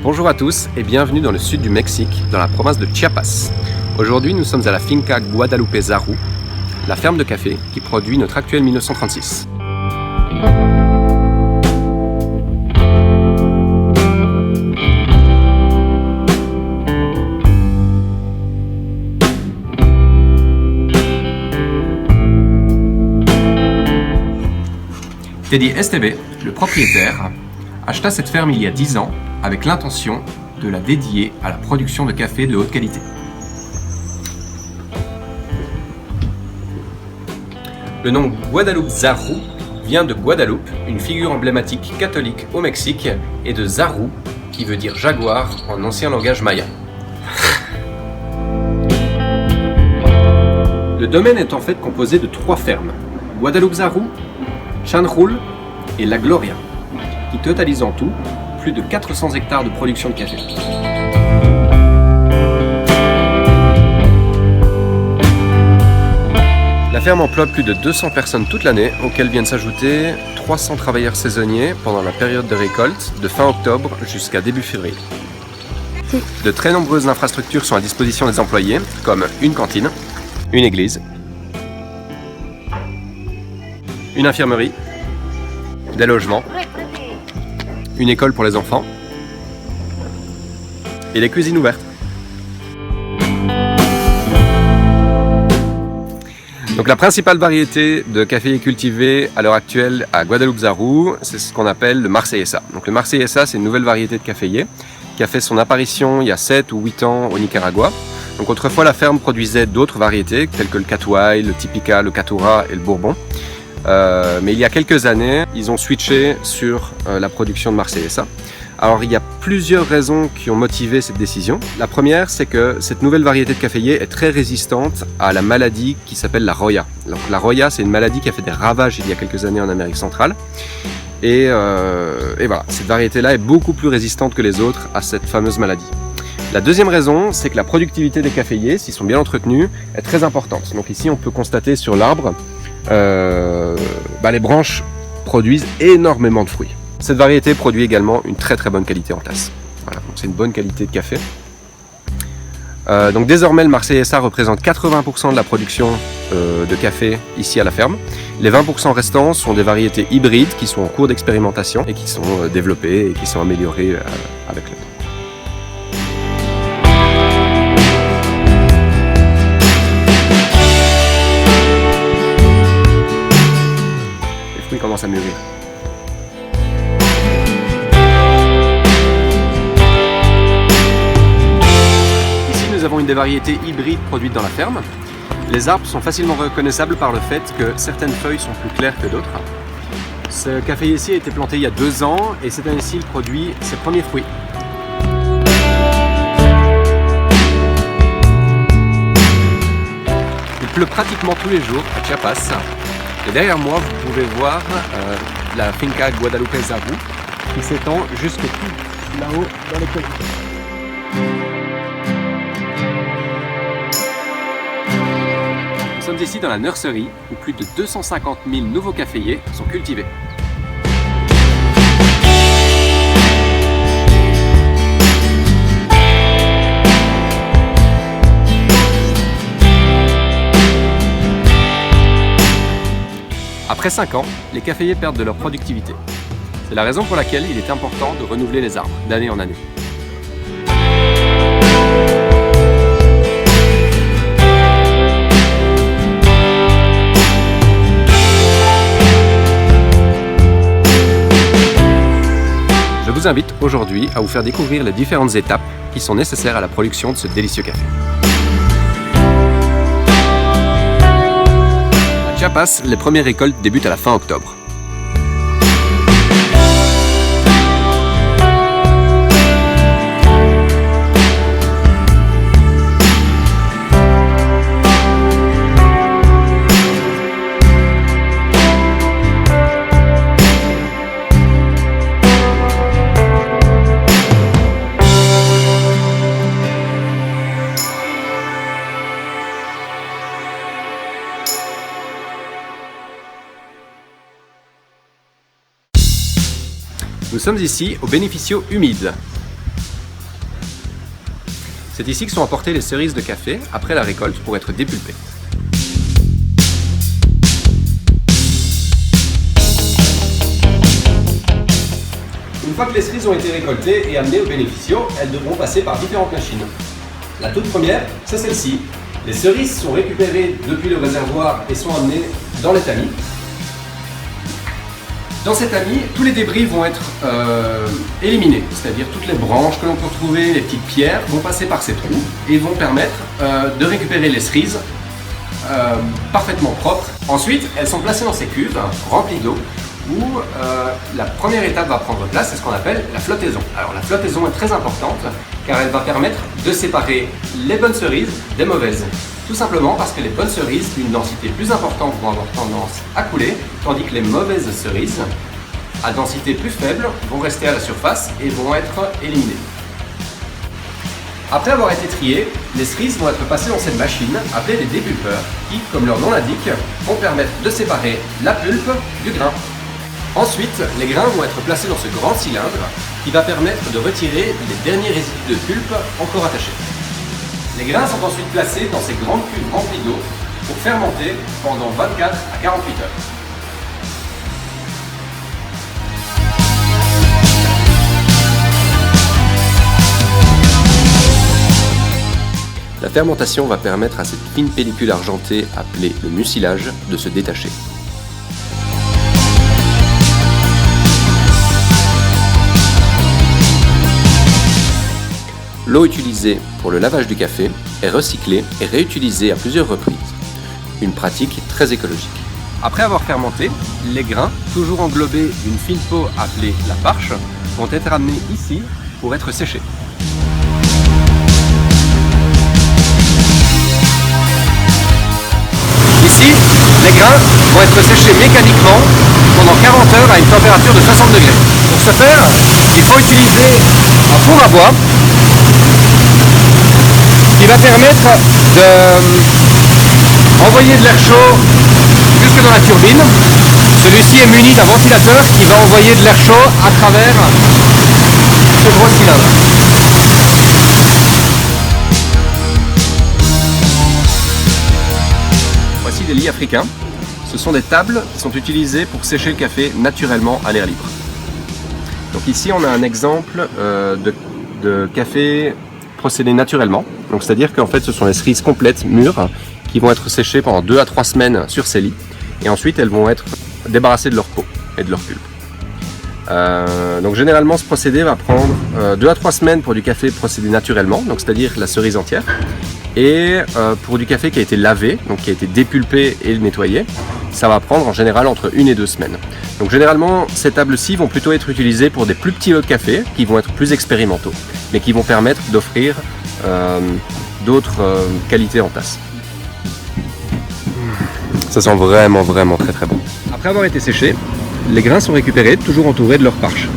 Bonjour à tous et bienvenue dans le sud du Mexique, dans la province de Chiapas. Aujourd'hui, nous sommes à la Finca Guadalupe Zaru, la ferme de café qui produit notre actuel 1936. Teddy Esteve, le propriétaire, acheta cette ferme il y a 10 ans avec l'intention de la dédier à la production de café de haute qualité. Le nom Guadalupe Zaru vient de Guadalupe, une figure emblématique catholique au Mexique, et de Zaru, qui veut dire jaguar en ancien langage maya. Le domaine est en fait composé de 3 fermes, Guadalupe Zaru, Chanrul et La Gloria, qui totalisent en tout plus de 400 hectares de production de café. La ferme emploie plus de 200 personnes toute l'année, auxquelles viennent s'ajouter 300 travailleurs saisonniers pendant la période de récolte, de fin octobre jusqu'à début février. De très nombreuses infrastructures sont à disposition des employés, comme une cantine, une église, une infirmerie, des logements, une école pour les enfants et des cuisines ouvertes. Donc la principale variété de café cultivé à l'heure actuelle à Guadalupe Zaru, c'est ce qu'on appelle le Marsellesa. Donc le Marsellesa, c'est une nouvelle variété de caféier qui a fait son apparition il y a 7 ou 8 ans au Nicaragua. Donc autrefois la ferme produisait d'autres variétés telles que le Catuay, le Typica, le Caturra et le Bourbon. Mais il y a quelques années, ils ont switché sur la production de Marsellesa. Alors il y a plusieurs raisons qui ont motivé cette décision. La première, c'est que cette nouvelle variété de caféier est très résistante à la maladie qui s'appelle la roya. Donc, la roya, c'est une maladie qui a fait des ravages il y a quelques années en Amérique centrale. Et voilà, cette variété-là est beaucoup plus résistante que les autres à cette fameuse maladie. La deuxième raison, c'est que la productivité des caféiers, s'ils sont bien entretenus, est très importante. Donc ici, on peut constater sur l'arbre les branches produisent énormément de fruits. Cette variété produit également une très bonne qualité en tasse. Voilà, donc c'est une bonne qualité de café. Donc désormais le Marsellesa représente 80% de la production de café ici à la ferme. Les 20% restants sont des variétés hybrides qui sont en cours d'expérimentation et qui sont développées et qui sont améliorées avec le temps. Commence à mûrir. Ici nous avons une des variétés hybrides produites dans la ferme. Les arbres sont facilement reconnaissables par le fait que certaines feuilles sont plus claires que d'autres. Ce café ici a été planté il y a 2 ans et cette année-ci il produit ses premiers fruits. Il pleut pratiquement tous les jours à Chiapas. Et derrière moi, vous pouvez voir la Finca Guadalupe Zaru qui s'étend jusque tout là-haut dans les collines. Nous sommes ici dans la nurserie où plus de 250 000 nouveaux caféiers sont cultivés. Après 5 ans, les caféiers perdent de leur productivité. C'est la raison pour laquelle il est important de renouveler les arbres d'année en année. Je vous invite aujourd'hui à vous faire découvrir les différentes étapes qui sont nécessaires à la production de ce délicieux café. À Chiapas, les premières récoltes débutent à la fin octobre. Nous sommes ici au Beneficio humide. C'est ici que sont apportées les cerises de café après la récolte pour être dépulpées. Une fois que les cerises ont été récoltées et amenées au bénéficio, elles devront passer par différentes machines. La toute première, c'est celle-ci. Les cerises sont récupérées depuis le réservoir et sont amenées dans les tamis. Dans ces tamis, tous les débris vont être éliminés, c'est-à-dire toutes les branches que l'on peut retrouver, les petites pierres, vont passer par ces trous et vont permettre de récupérer les cerises parfaitement propres. Ensuite, elles sont placées dans ces cuves remplies d'eau où la première étape va prendre place, c'est ce qu'on appelle la flottaison. Alors la flottaison est très importante car elle va permettre de séparer les bonnes cerises des mauvaises. Tout simplement parce que les bonnes cerises d'une densité plus importante vont avoir tendance à couler, tandis que les mauvaises cerises à densité plus faible vont rester à la surface et vont être éliminées. Après avoir été triées, les cerises vont être passées dans cette machine appelée des dépulpeurs qui, comme leur nom l'indique, vont permettre de séparer la pulpe du grain. Ensuite, les grains vont être placés dans ce grand cylindre qui va permettre de retirer les derniers résidus de pulpe encore attachés. Les grains sont ensuite placés dans ces grandes cuves remplies d'eau pour fermenter pendant 24 à 48 heures. La fermentation va permettre à cette fine pellicule argentée appelée le mucilage de se détacher. L'eau utilisée pour le lavage du café est recyclée et réutilisée à plusieurs reprises. Une pratique très écologique. Après avoir fermenté, les grains, toujours englobés d'une fine peau appelée la parche, vont être amenés ici pour être séchés. Ici, les grains vont être séchés mécaniquement pendant 40 heures à une température de 60 degrés. Pour ce faire, il faut utiliser un four à bois qui va permettre d'envoyer de l'air chaud jusque dans la turbine. Celui-ci est muni d'un ventilateur qui va envoyer de l'air chaud à travers ce gros cylindre. Voici des lits africains. Ce sont des tables qui sont utilisées pour sécher le café naturellement à l'air libre. Donc ici on a un exemple de café procédé naturellement. Donc c'est-à-dire qu'en fait ce sont les cerises complètes, mûres, qui vont être séchées pendant 2 à 3 semaines sur ces lits. Et ensuite elles vont être débarrassées de leur peau et de leur pulpe. Donc généralement ce procédé va prendre 2 à 3 semaines pour du café procédé naturellement, donc c'est-à-dire la cerise entière. Et pour du café qui a été lavé, donc qui a été dépulpé et nettoyé, ça va prendre en général entre 1 et 2 semaines. Donc généralement ces tables-ci vont plutôt être utilisées pour des plus petits lots de café qui vont être plus expérimentaux, mais qui vont permettre d'offrir d'autres qualités en tasse. Ça sent vraiment très bon. Après avoir été séchés, les grains sont récupérés, toujours entourés de leur parche.